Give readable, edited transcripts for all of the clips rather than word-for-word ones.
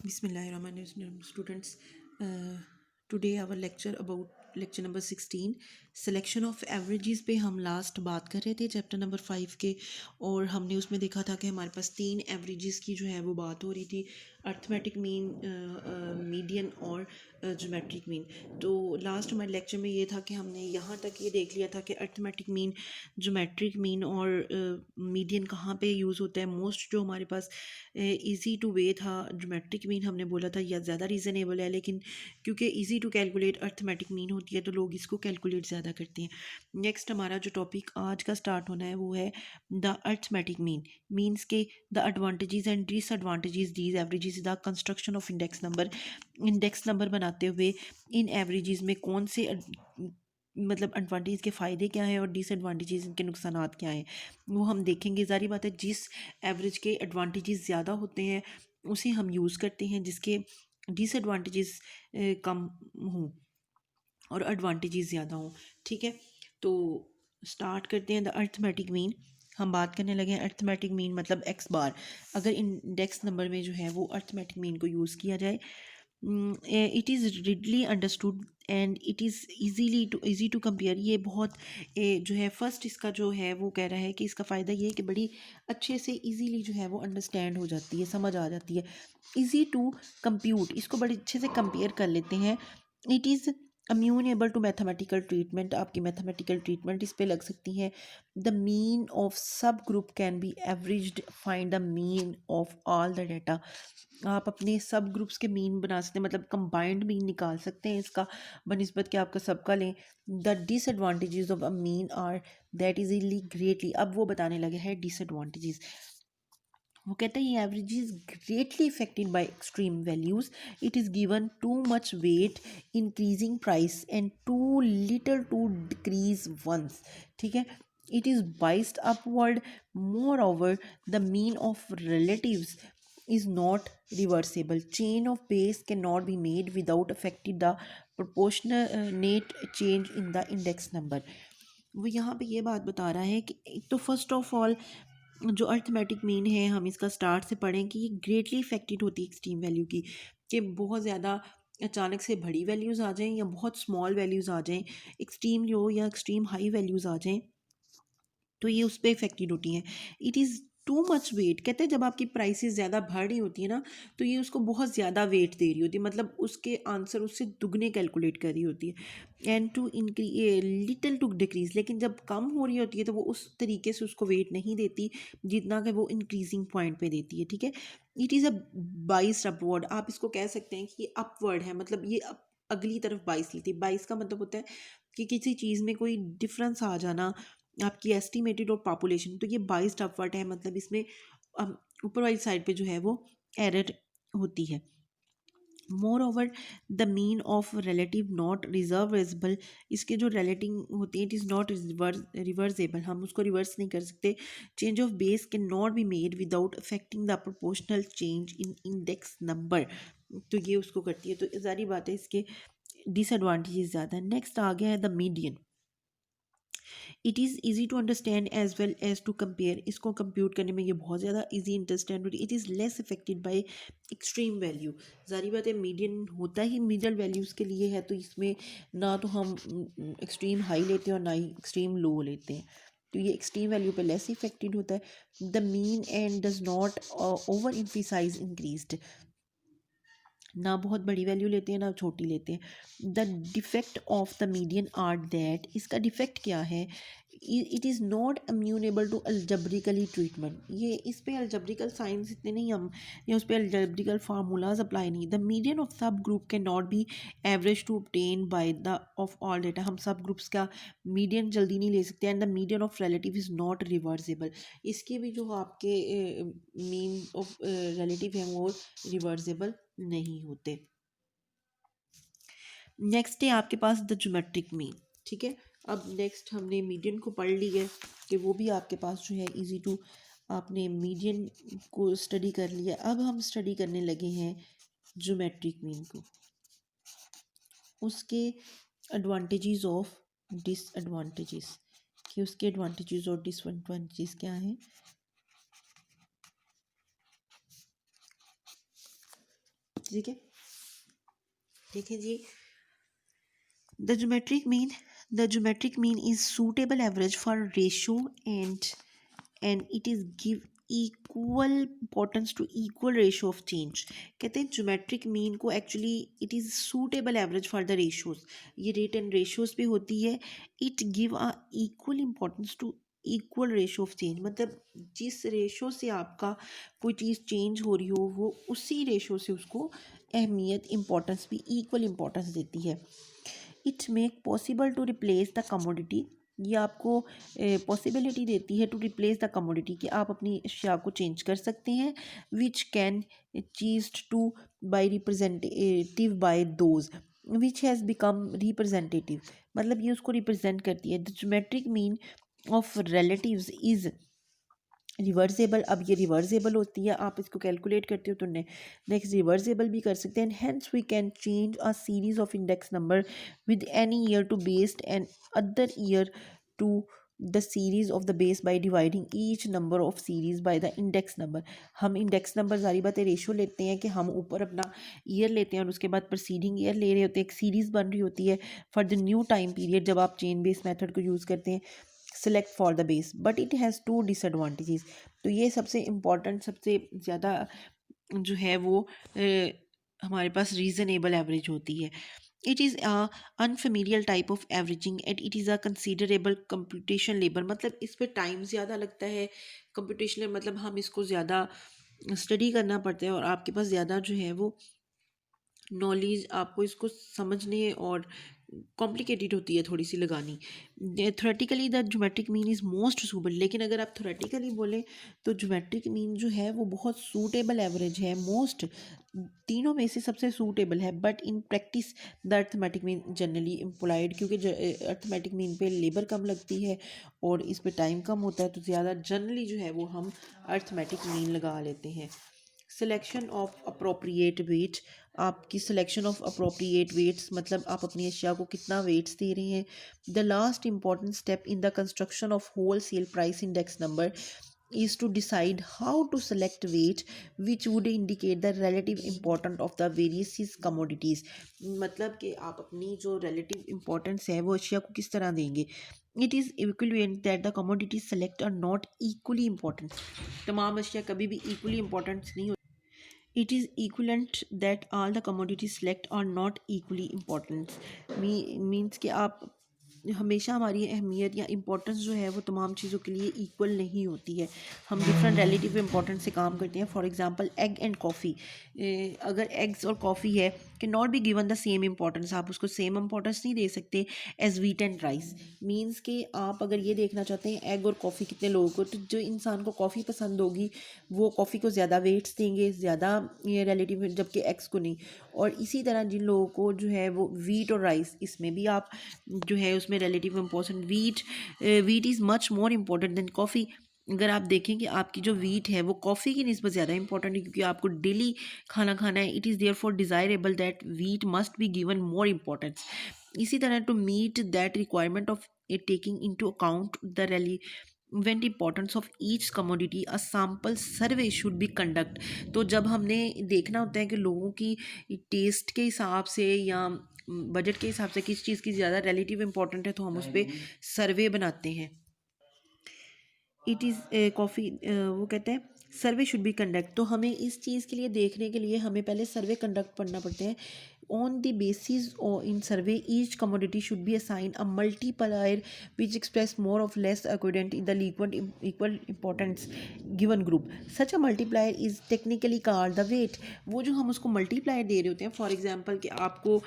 Bismillahirrahmanirrahim. Students, today our lecture number 16 selection of averages पे हम last बात कर रहे थे चैप्टर नंबर 5 के। और हमने उसमें देखा था कि हमारे पास 3 एवरेजेस की जो है वो बात हो रही थी, अर्थमेटिक मीन, मीडियन और ज्योमेट्रिक मीन। तो लास्ट हमारे लेक्चर में ये था कि हमने यहाँ तक ये देख लिया था कि अर्थमेटिक मीन, ज्योमेट्रिक मीन और मीडियन कहाँ पे यूज़ होता है। मोस्ट जो हमारे पास इजी टू वे था ज्योमेट्रिक मीन, हमने बोला था या ज़्यादा रीज़नेबल है, लेकिन क्योंकि easy to calculate arithmetic mean होती है तो लोग इसको कैलकुलेट ज़्यादा करते हैं। नेक्स्ट हमारा जो टॉपिक आज का स्टार्ट होना है वो है द अर्थमेटिक मीन, मीन्स के the advantages and disadvantages these averages, the construction of index number बनाते हुए इन एवरेजेस में कौन से मतलब एडवांटेज के फ़ायदे क्या हैं और डिसएडवांटेजेस इनके नुकसानात क्या हैं वो हम देखेंगे। ज़ाहिर बात है जिस एवरेज के एडवांटेजेस ज़्यादा होते हैं उसे हम यूज़ करते हैं, जिसके डिसएडवांटेजेस कम हों और एडवांटेजेस ज़्यादा हों। ठीक है, तो स्टार्ट करते हैं द अर्थमेटिक मीन। हम बात करने लगे हैं अर्थमेटिक मीन मतलब एक्स बार। अगर इंडेक्स नंबर में जो है वो अर्थमेटिक मीन को यूज़ किया जाए, it is readily understood and it is easy to compare. ये बहुत जो है फर्स्ट इसका जो है वो कह रहा है कि इसका फ़ायदा ये है कि बड़ी अच्छे से इजीली जो है वो अंडरस्टैंड हो जाती है, समझ आ जाती है। इजी टू कंप्यूट, इसको बड़े अच्छे से कंपेयर कर लेते हैं। It is amenable to mathematical treatment, आपकी मैथमेटिकल ट्रीटमेंट इस पे लग सकती है। The mean of sub group can be averaged, find the mean of all the data. आप अपने सब ग्रुप्स के मीन बना सकते हैं, मतलब कंबाइंड मीन निकाल सकते हैं इसका बनिस्बत कि आपका सबका लें। The disadvantages of a mean are that is easily greatly, अब वो बताने लगे हैं डिसएडवांटेजेस। वो कहते हैं ये average is greatly affected by extreme values, it is given too much weight increasing price and too little to decrease ones. ठीक है, it is biased upward. Moreover, the mean of relatives is not reversible. Chain of base cannot be made without affecting the proportionate change in the index number. वो यहाँ पे ये बात बता रहा है कि एक तो फर्स्ट ऑफ ऑल जो अर्थमेटिक मीन है हम इसका स्टार्ट से पढ़ें कि ये ग्रेटली इफेक्टेड होती है एक्सट्रीम वैल्यू की, कि बहुत ज़्यादा अचानक से बड़ी वैल्यूज़ आ जाएं या बहुत स्मॉल वैल्यूज़ आ जाएं, एक्सट्रीम लो या एक्सट्रीम हाई वैल्यूज़ आ जाएं, तो ये उस पर इफेक्टेड होती हैं। It is too much weight, कहते हैं जब आपकी प्राइसेस ज़्यादा बढ़ रही होती है ना तो ये उसको बहुत ज़्यादा वेट दे रही होती है, मतलब उसके आंसर उससे दुगने कैलकुलेट कर रही होती है। And too little to decrease, लेकिन जब कम हो रही होती है तो वो उस तरीके से उसको वेट नहीं देती जितना कि वो इंक्रीजिंग पॉइंट पे देती है। ठीक है, it is a biased upward, आप इसको कह सकते हैं कि ये अपवर्ड है, मतलब ये अगली तरफ बाइस लेती है। बाइस का मतलब होता है कि किसी चीज़ में कोई डिफरेंस आ जाना आपकी एस्टिमेटेड और पॉपुलेशन, तो ये बाइस्ड अपवर्ड है, मतलब इसमें ऊपर वाली साइड पे जो है वो एरर होती है। Moreover the mean of relative not reservable, इसके जो रिलेटिव होती है इट इज़ नॉट रिवर्सेबल, हम उसको रिवर्स नहीं कर सकते। Change of base can not be made without affecting the proportional change in index number, तो ये उसको करती है, तो सारी बातें इसके डिसएडवांटेजेस ज़्यादा है। नेक्स्ट आ गया है the median. It is easy to understand as well as to compare, इसको कंप्यूट करने में ये बहुत ज़्यादा ईजी अंडरस्टैंड होती है। It is less affected by extreme value, जारी बात है मीडियन होता ही मिडल वैल्यूज़ के लिए है, तो इसमें ना तो हम एक्सट्रीम हाई लेते हैं और ना ही एक्सट्रीम लो लेते हैं, तो ये एक्सट्रीम वैल्यू पे लेस इफेक्टेड होता है। The mean and does not over emphasise increased, ना बहुत बड़ी वैल्यू लेते हैं ना छोटी लेते हैं। The defect of the median are that, इसका डिफेक्ट क्या है, it is not amenable to algebraically treatment, ये इस पे अल्जब्रिकल साइंस इतने नहीं हम या उस पर अल्जब्रिकल फार्मूलाज अप्लाई नहीं। The median of sub group can not be average to obtain by the of all data, हम सब ग्रुप्स का मीडियन जल्दी नहीं ले सकते। And the median of relative is not reversible, इसके भी जो आपके मीन ऑफ रिलेटिव हैं वो रिवर्सेबल नहीं होते। नेक्स्ट है आपके पास द ज्योमेट्रिक मीन। ठीक है, अब नेक्स्ट हमने मीडियन को पढ़ ली है कि वो भी आपके पास जो है इजी टू, आपने मीडियन को स्टडी कर लिया। अब हम स्टडी करने लगे हैं ज्योमेट्रिक मीन को, उसके एडवांटेजेस ऑफ डिसएडवांटेजेस, कि उसके एडवांटेजेस और डिसएडवांटेजेस क्या हैं। ठीक है। देखें जी, the geometric mean the geometric mean is suitable average for ratio and it is give equal importance to equal ratio of change। कहते हैं ज्योमेट्रिक मीन को actually it is suitable average for the ratios, ये rate and ratios पे होती है। It give a equal importance to equal ratio of change, मतलब जिस ratio से आपका कोई चीज़ चेंज हो रही हो वो उसी रेशो से उसको अहमियत इम्पोर्टेंस भी इक्वल इम्पोर्टेंस देती है। It make possible to replace the commodity, ये आपको पॉसिबिलिटी देती है टू रिप्लेस द कमोडिटी कि आप अपनी अशिया को चेंज कर सकते हैं। Which can changed to by representative by those which has become representative, मतलब ये उसको रिप्रेजेंट करती है। The geometric mean of relatives is reversible, अब ये रिवर्सेबल होती है, आप इसको कैलकुलेट करते हो तो नेक्स्ट रिवर्सेबल भी कर सकते हैं। Hence we can change a series of index number with any year to based and other year to the series of the base by dividing each number of series by the index number. हम index number सारी बातें ratio लेते हैं कि हम ऊपर अपना year लेते हैं और उसके बाद प्रोसीडिंग ईयर ले रहे होते हैं, एक सीरीज़ बन रही होती है for the new time period जब आप चेन बेस मेथड को यूज़ करते हैं select for the base, but it has two disadvantages. तो ये सबसे इम्पॉर्टेंट, सबसे ज़्यादा जो है वो हमारे पास रीज़नेबल एवरेज होती है। It is unfamiliar type of averaging and it is a considerable computation labour, मतलब इस पर टाइम ज़्यादा लगता है। कंप्यूटेशन मतलब हम इसको ज़्यादा स्टडी करना पड़ता है और आपके पास ज़्यादा जो है वो नॉलेज आपको इसको समझने और कॉम्प्लिकेटेड होती है थोड़ी सी लगानी। Theoretically the geometric mean is most suitable, लेकिन अगर आप थ्योरेटिकली बोलें तो ज्योमेट्रिक मीन जो है वो बहुत सूटेबल एवरेज है, मोस्ट तीनों में से सबसे सूटेबल है। But in practice the arithmetic mean generally employed, क्योंकि अर्थमेटिक मीन पे लेबर कम लगती है और इस पे टाइम कम होता है तो ज़्यादा जनरली जो है वो हम अर्थमेटिक मीन लगा लेते हैं। सिलेक्शन ऑफ अप्रोप्रिएट वेट, आपकी सिलेक्शन ऑफ अप्रोप्रिएट वेट्स मतलब आप अपनी अशिया को कितना वेट्स दे रहे हैं। The last important step in the construction of wholesale price index number is to decide how to select weight which would indicate the relative importance of the various commodities, मतलब कि आप अपनी जो relative importance है वो अशिया को किस तरह देंगे। It is equivalent that the commodities select are not equally important, तमाम अशिया कभी भी equally important नहीं होती। It is equivalent that all the commodities select are not equally important, means कि आप हमेशा हमारी अहमियत या इम्पोर्टेंस जो है वो तमाम चीज़ों के लिए इक्वल नहीं होती है, हम डिफरेंट रिलेटिव इम्पोर्टेंस से काम करते हैं। For example egg and coffee, अगर एग्स और कॉफ़ी है कि not be given the same importance, आप उसको सेम इम्पोर्टेंस नहीं दे सकते as wheat and rice. Means कि आप अगर ये देखना चाहते हैं एग और कॉफ़ी कितने लोगों को, तो जो इंसान को कॉफ़ी पसंद होगी वो कॉफ़ी को ज़्यादा वेट्स देंगे, ज़्यादा ये रिलेटिव, जबकि एग्स को नहीं। और इसी तरह जिन लोगों को जो है वो वीट और राइस, इसमें भी आप जो है उसमें relative important wheat is much more important then coffee. अगर आप देखें कि आपकी जो वीट है वो कॉफ़ी की निस्बत ज़्यादा इंपॉर्टेंट है क्योंकि आपको डेली खाना खाना है, it is therefore desirable that wheat must be given more importance. इसी तरह to meet that requirement of it taking into account the relevant importance of each commodity a sample survey should be conduct। तो जब हमने देखना होता है कि लोगों की टेस्ट के हिसाब से या बजट के हिसाब से किस चीज़ की ज़्यादा रिलेटिव इंपॉर्टेंट है तो हम उस पर सर्वे बनाते हैं। इट इज़ कॉफ़ी, वो कहते हैं सर्वे शुड बी कंडक्ट, तो हमें इस चीज़ के लिए देखने के लिए हमें पहले सर्वे कंडक्ट करना पड़ते हैं। on the basis or in survey each commodity should be assigned a multiplier which express more or less according to the equal importance given group। such a multiplier is technically called the weight। वो जो हम उसको multiplier दे रहे होते हैं, for example कि आपको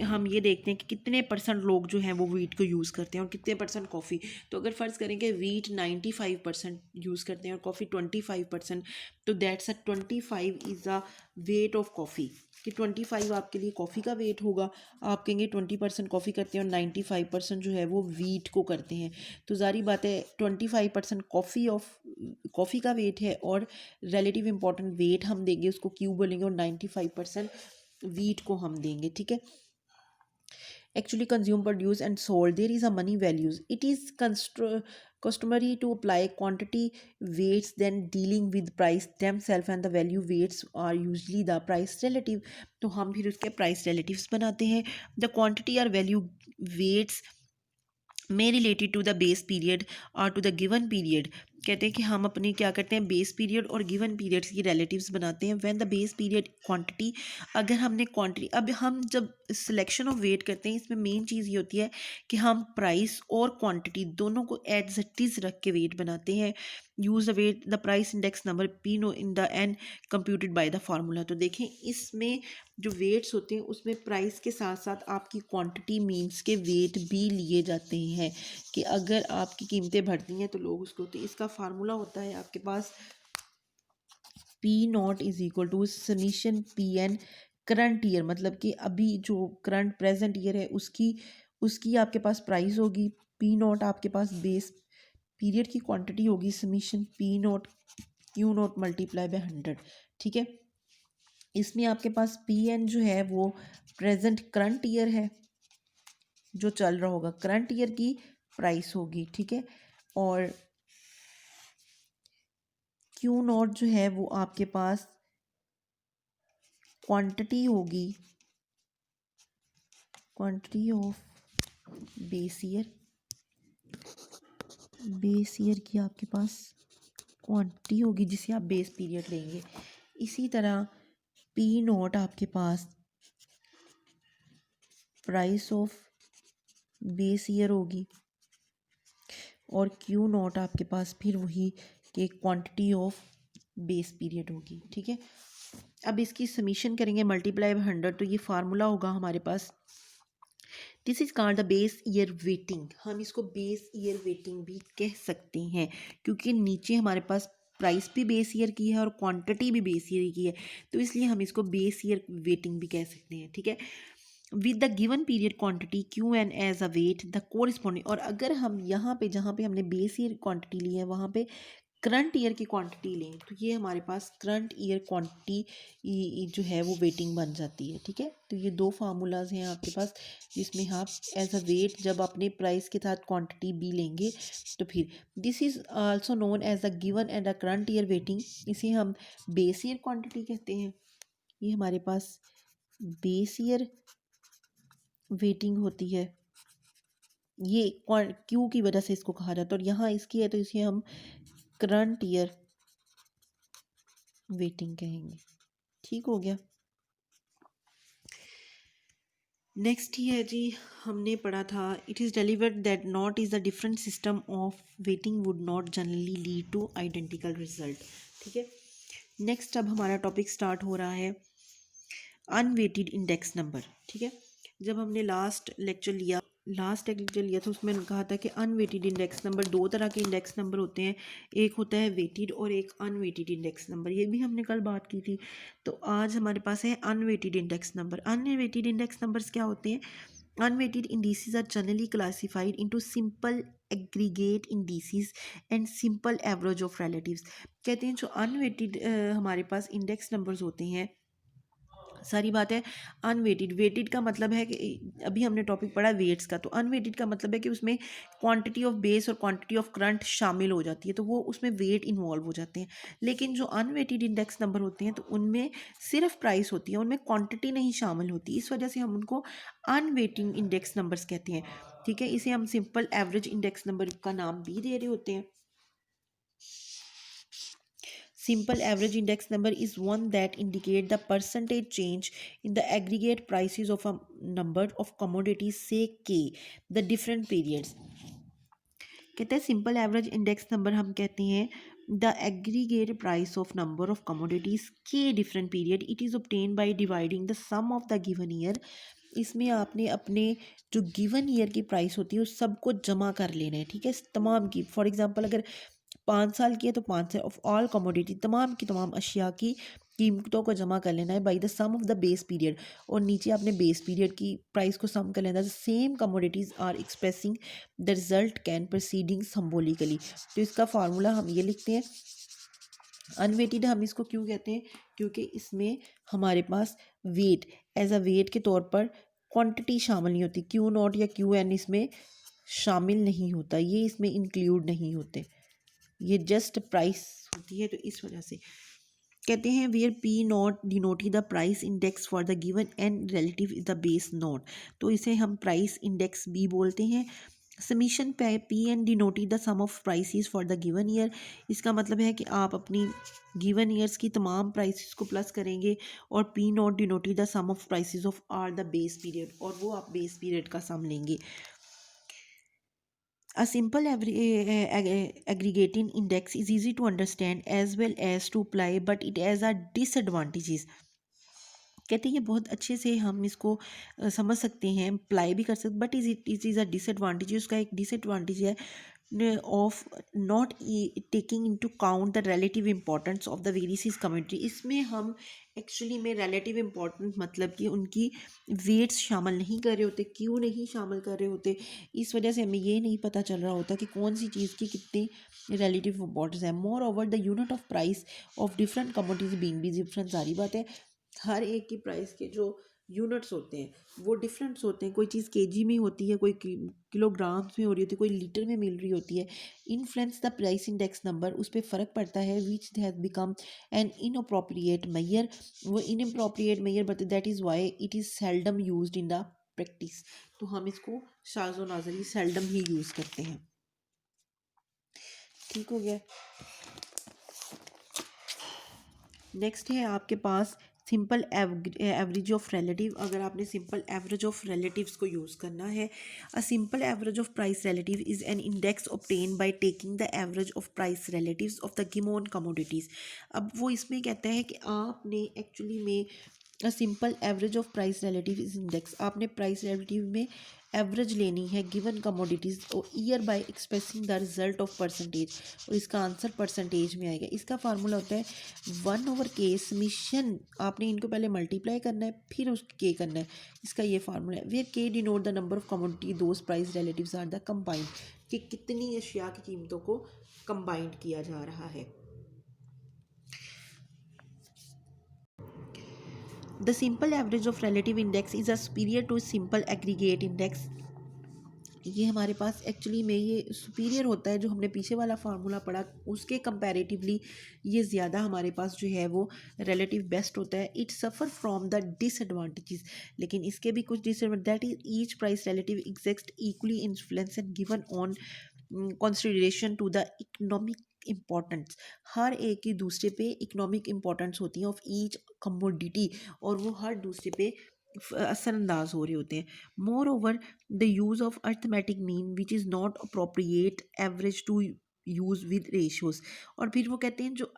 हम ये देखते हैं कि कितने परसेंट लोग जो हैं वो वीट को यूज़ करते हैं और कितने परसेंट कॉफ़ी। तो अगर फ़र्ज़ करें कि वीट 95% यूज़ करते हैं और कॉफ़ी 25%, तो that's a 25 is the weight of coffee, कि 25 आपके लिए कॉफ़ी का वेट होगा। आप कहेंगे 20% कॉफ़ी करते हैं और 95% जो है वो वीट को करते हैं, तो ज़ारी बात है 25% कॉफ़ी का वेट है और रिलेटिव इम्पोर्टेंट वेट हम देंगे उसको क्यों बोलेंगे और 95% वीट को हम देंगे। ठीक है, actually consumed, produced and sold, there is a money values. It is customary to apply quantity weights then dealing with price themselves, and the value weights are usually the price relative. तो हम फिर उसके price relatives बनाते हैं. The quantity or value weights may related to the base period or to the given period. कहते हैं कि हम अपने क्या करते हैं, बेस पीरियड और गिवन पीरियड्स की रिलेटिव्स बनाते हैं. When the base period quantity, अगर हमने क्वांटिटी, अब हम जब सिलेक्शन ऑफ वेट करते हैं इसमें मेन चीज़ ये होती है कि हम प्राइस और क्वांटिटी दोनों को एज इट इज़ रख के वेट बनाते हैं. Use the weight the price index number P nought in the N computed by the formula. तो देखें इसमें जो वेट्स होते हैं उसमें प्राइस के साथ साथ आपकी क्वांटिटी मीन्स के वेट भी लिए जाते हैं कि अगर आपकी कीमतें बढ़ती हैं तो लोग उसको, तो इसका फार्मूला होता है आपके पास P nought is equal to summation P N current year, मतलब कि अभी जो करंट प्रेजेंट ईयर है उसकी उसकी आपके पास प्राइस होगी. पी नॉट आपके पास बेस पीरियड की क्वांटिटी होगी, summation P not Q not multiply by 100. ठीक है, इसमें आपके पास पी एन जो है वो प्रेजेंट करंट ईयर है जो चल रहा होगा, करंट ईयर की प्राइस होगी. ठीक है, और क्यू नॉट जो है वो आपके पास क्वांटिटी होगी, quantity of base year, base year की आपके पास क्वांटिटी होगी जिसे आप बेस पीरियड लेंगे. इसी तरह पी नॉट आपके पास प्राइस ऑफ बेस ईयर होगी और क्यू नॉट आपके पास फिर वही कि क्वांटिटी ऑफ बेस पीरियड होगी. ठीक है, अब इसकी समीशन करेंगे मल्टीप्लाई बाय 100, तो ये फार्मूला होगा हमारे पास. This is called the base year weighting. हम इसको बेस ईयर वेटिंग भी कह सकते हैं क्योंकि नीचे हमारे पास प्राइस भी बेस ईयर की है और क्वांटिटी भी बेस ईयर की है, तो इसलिए हम इसको बेस ईयर वेटिंग भी कह सकते हैं. ठीक है, with the given period quantity Q N as a weight the corresponding, और अगर हम यहाँ पे जहाँ पे हमने बेस ईयर क्वांटिटी ली है वहाँ पे करंट ईयर की क्वांटिटी लें तो ये हमारे पास करंट ईयर क्वांटिटी जो है वो वेटिंग बन जाती है. ठीक है, तो ये दो फार्मूलाज हैं आपके पास जिसमें आप एज अ वेट जब अपने प्राइस के साथ क्वांटिटी भी लेंगे तो फिर this is also known as a given and a current year weighting. इसे हम बेस ईयर क्वांटिटी कहते हैं. ये हमारे पास बेस ईयर वेटिंग होती है, ये क्यू की वजह से इसको कहा जाता है, और यहाँ इसकी है तो इसे हम करंट ईयर वेटिंग कहेंगे. ठीक हो गया. नेक्स्ट ही है जी, हमने पढ़ा था it is delivered that not is the different system of waiting would not generally lead two identical result. ठीक है, नेक्स्ट अब हमारा टॉपिक स्टार्ट हो रहा है अनवेटेड इंडेक्स नंबर. ठीक है, जब हमने लास्ट लेक्चर लिया था उसमें कहा था कि अनवेटेड इंडेक्स नंबर, दो तरह के इंडेक्स नंबर होते हैं, एक होता है वेटेड और एक अनवेटेड इंडेक्स नंबर. ये भी हमने कल बात की थी. तो आज हमारे पास है unweighted index number. Unweighted index numbers क्या होते हैं? Unweighted indices are generally classified into simple aggregate indices and simple average of relatives. कहते हैं जो अनवेटेड हमारे पास इंडेक्स नंबर्स होते हैं, सारी बात है अनवेटेड. वेटेड का मतलब है कि अभी हमने टॉपिक पढ़ा वेट्स का, तो अनवेटेड का मतलब है कि उसमें क्वांटिटी ऑफ बेस और क्वांटिटी ऑफ करंट शामिल हो जाती है, तो वो उसमें वेट इन्वॉल्व हो जाते हैं. लेकिन जो अनवेटेड इंडेक्स नंबर होते हैं तो उनमें सिर्फ प्राइस होती है, उनमें क्वांटिटी नहीं शामिल होती, इस वजह से हम उनको अनवेटेड इंडेक्स नंबर्स कहते हैं. ठीक है, इसे हम सिंपल एवरेज इंडेक्स नंबर का नाम भी दे रहे होते हैं. Simple average index number is one that indicate the percentage change in the aggregate prices of a number of commodities, say K, the different periods. कहते हैं सिंपल एवरेज इंडेक्स नंबर हम कहते हैं the aggregate price of number of commodities के different period. It is obtain by dividing the sum of the given year. इसमें आपने अपने जो गिवन ईयर की प्राइस होती है उस सबको जमा कर लेना है. ठीक है, तमाम की, फॉर एग्जांपल अगर 5 साल की है तो 5 साल ऑफ ऑल कमोडिटी, तमाम की तमाम अशिया की कीमतों को जमा कर लेना है by the sum of the base period, और नीचे आपने बेस पीरियड की प्राइस को सम कर लेना है. Same commodities are expressing the result can proceeding symbolically. तो इसका फार्मूला हम ये लिखते हैं. अनवेटेड हम इसको क्यों कहते हैं? क्योंकि इसमें हमारे पास वेट एज अ वेट के तौर पर क्वांटिटी शामिल नहीं होती, क्यू नॉट या क्यू एन इसमें शामिल नहीं होता, ये इसमें इंक्लूड नहीं होते, ये जस्ट प्राइस होती है। तो इस वजह से कहते हैं where P nought denote the price index for the given and relative is the base note, तो इसे हम प्राइस इंडेक्स बी बोलते हैं। समीशन पे P and denote the sum of prices for the given year, इसका मतलब है कि आप अपनी गिवन ईयर्स की तमाम प्राइसेस को प्लस करेंगे और P nought denote the sum of prices of are the base period, और वो आप बेस पीरियड का सम लेंगे। A simple aggregating index is easy to understand as well as to apply, but it has a disadvantages। कहते हैं ये बहुत अच्छे से हम इसको समझ सकते हैं, अप्लाई भी कर सकते, but it is a disadvantage, उसका एक डिसएडवांटेज है of not taking into count the relative importance of the various community. इसमें हम एक्चुअली में रिलेटिव इंपॉर्टेंस मतलब कि उनकी वेट्स शामिल नहीं कर रहे होते, क्यों नहीं शामिल कर रहे होते, इस वजह से हमें ये नहीं पता चल रहा होता कि कौन सी चीज़ की कितनी रिलेटिव इंपॉर्टेंस है। Moreover the unit of price of different commodities being भी डिफरेंट, सारी बात है हर एक की प्राइस के जो यूनिट्स होते हैं वो डिफरेंट्स होते हैं, कोई चीज़ केजी में होती है, कोई किलोग्राम्स में हो रही होती है, कोई लीटर में मिल रही होती है। Influence the price index number, उस पर फ़र्क पड़ता है, which has become an inappropriate measure, वो inappropriate measure but that is why it is seldom used in the practice, तो हम इसको शाज़ो नाज़री सेल्डम ही यूज़ करते हैं। ठीक हो गया। नेक्स्ट है आपके पास सिंपल एवरेज ऑफ रिलेटिव। अगर आपने सिंपल एवरेज ऑफ रिलेटिव्स को यूज़ करना है, a simple average of price relative is an index obtain by taking the average of price relatives of the given commodities. अब वो इसमें कहता है कि आपने एक्चुअली में a simple average of price relative is index, आपने प्राइस रिलेटिव में एवरेज लेनी है गिवन कमोडिटीज़ और year by expressing the result of percentage, और इसका आंसर परसेंटेज में आएगा। इसका फार्मूला होता है 1/k समीशन, आपने इनको पहले मल्टीप्लाई करना है फिर उस के करना है, इसका ये फार्मूला है। Where K denote the number of commodity those price relatives are the combined, कि कितनी अशिया की कीमतों को कंबाइंड किया जा रहा है। The simple average of relative index is a superior to simple aggregate index, ये हमारे पास एक्चुअली में ये सुपीरियर होता है, जो हमने पीछे वाला फार्मूला पढ़ा उसके कंपैरेटिवली ये ज़्यादा हमारे पास जो है वो रिलेटिव बेस्ट होता है। It suffer from the disadvantages, लेकिन इसके भी कुछ disadvantage, that is each price relative exact equally influence and given on consideration to the economic importance, हर एक की दूसरे पे इकोनॉमिक इम्पोर्टेंस होती है ऑफ ईच कमोडिटी, और वो हर दूसरे पे असरअंदाज हो रहे होते हैं। Moreover the use of arithmetic mean which is not appropriate average to use with ratios, और फिर वो कहते हैं जो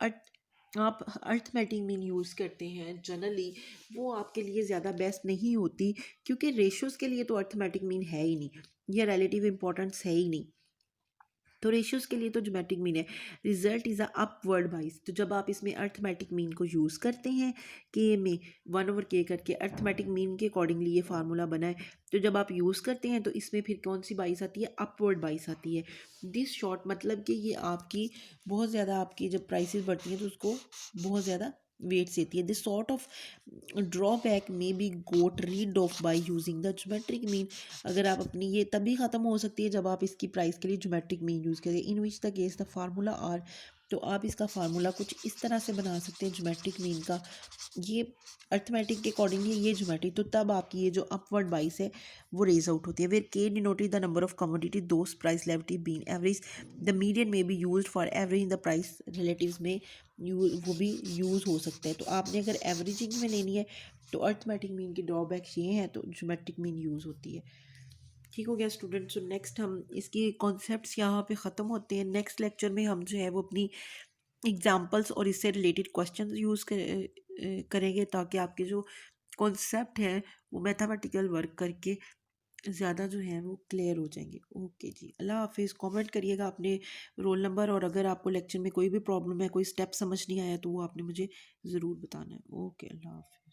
आप अर्थमेटिक मीन यूज़ करते हैं जनरली वो आपके लिए ज़्यादा बेस्ट नहीं होती, क्योंकि रेशियोज़ के लिए तो अर्थमेटिक मीन है ही नहीं, या रिलेटिव इंपॉर्टेंस है ही नहीं, तो रेशियोज़ के लिए तो ज्योमेट्रिक मीन है। रिजल्ट इज़ अ अपवर्ड बाइस, तो जब आप इसमें अर्थमेटिक मीन को यूज़ करते हैं के में 1/k करके अर्थमेटिक मीन के अकॉर्डिंगली ये फार्मूला बना है, तो जब आप यूज़ करते हैं तो इसमें फिर कौन सी बाइस आती है, अपवर्ड बाइस आती है। दिस शॉर्ट मतलब कि ये आपकी बहुत ज़्यादा आपकी जब प्राइसेस बढ़ती हैं तो उसको बहुत ज़्यादा वेट्स देती है। This sort of drawback may be got rid of by using the geometric mean, अगर आप अपनी ये तभी ख़त्म हो सकती है जब आप इसकी प्राइस के लिए ज्योमेट्रिक मीन यूज़ करें। In which the case the formula are, तो आप इसका फार्मूला कुछ इस तरह से बना सकते हैं ज्योमेट्रिक मीन का, ये अर्थमेटिक के अकॉर्डिंगली ये ज्योमेट्रिक, तो तब आपकी ये जो अपवर्ड बाइस है वो रेज आउट होती है। Where K denoted the number of commodity those price relative been average, the median may be used for averaging the price relatives में वो भी यूज़ हो सकता है। तो आपने अगर एवरेजिंग में लेनी है तो अर्थमेटिक मीन की ड्रॉबैक्स ये हैं, तो ज्योमेट्रिक मीन यूज़ होती है। ठीक हो गया स्टूडेंट्स। सो नेक्स्ट हम इसकी कॉन्सेप्ट्स यहाँ पे ख़त्म होते हैं। नेक्स्ट लेक्चर में हम जो है वो अपनी एग्जांपल्स और इससे रिलेटेड क्वेश्चंस यूज़ करेंगे, ताकि आपके जो कॉन्सेप्ट हैं वो मैथमेटिकल वर्क करके ज़्यादा जो है वो क्लियर हो जाएंगे। ओके जी, अल्लाह हाफिज़। कमेंट करिएगा अपने रोल नंबर, और अगर आपको लेक्चर में कोई भी प्रॉब्लम है, कोई स्टेप समझ नहीं आया, तो वो आपने मुझे ज़रूर बताना है। ओके, अल्लाह हाफिज़।